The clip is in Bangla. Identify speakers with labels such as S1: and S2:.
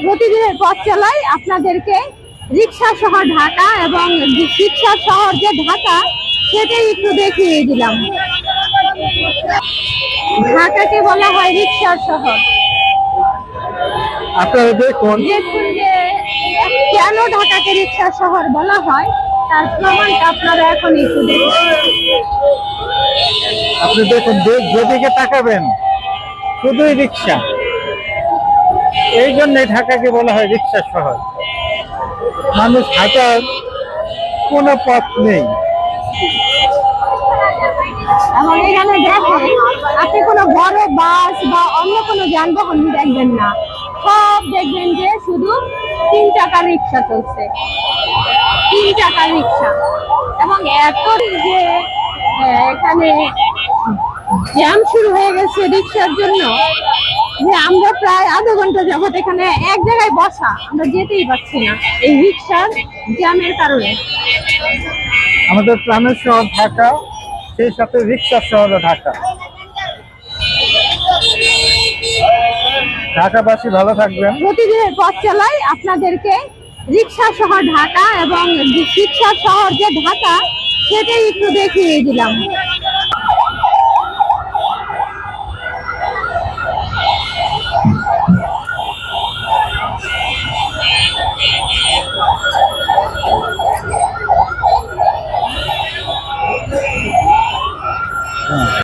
S1: প্রতিদিনের পথ চলাই আপনাদেরকে রিক্সা শহর ঢাকা এবং রিক্সা শহর যে ঢাকা সেটাই একটু দেখিয়ে দিলাম। ঢাকাকে বলা হয় রিক্সার শহর।
S2: আপনারা দেখুন
S1: দেখুন যে কেন ঢাকাকে রিক্সার শহর বলা হয় তার প্রমাণটা আপনারা এখন একটু দেখুন।
S2: আপনি দেখুন যেদিকে তাকাবেন শুধুই রিক্সা, এই জন্য ঢাকাকে বলা হয় রিক্সা শহর। মানুষ হাঁটার কোনো পথ নেই।
S1: এবং এখানে দেখেন আপনি কোনো বড় বাস বা অন্য কোনো যানবাহন দেখবেন না, সব দেখবেন যে শুধু 3 চাকার রিক্সা চলছে, 3 চাকার রিক্সা। এবং এত যে এখানে জ্যাম শুরু হয়ে গেছে রিক্সার জন্য যে আমরা প্রায় আধা ঘন্টা যাবত এখানে এক জায়গায় বসা, আমরা যেতেই পারছি না এই রিক্সার জ্যামের কারণে।
S2: আমাদের প্রাণের শহর ঢাকা, সেই সাথে রিক্সার শহর ঢাকা। ঢাকাবাসী ভালো থাকবেন।
S1: প্রতিদিনের পথ চলাই আপনাদেরকে রিক্সা শহর ঢাকা এবং রিক্সা শহর যে ঢাকা সেটাই একটু দেখিয়ে দিলাম।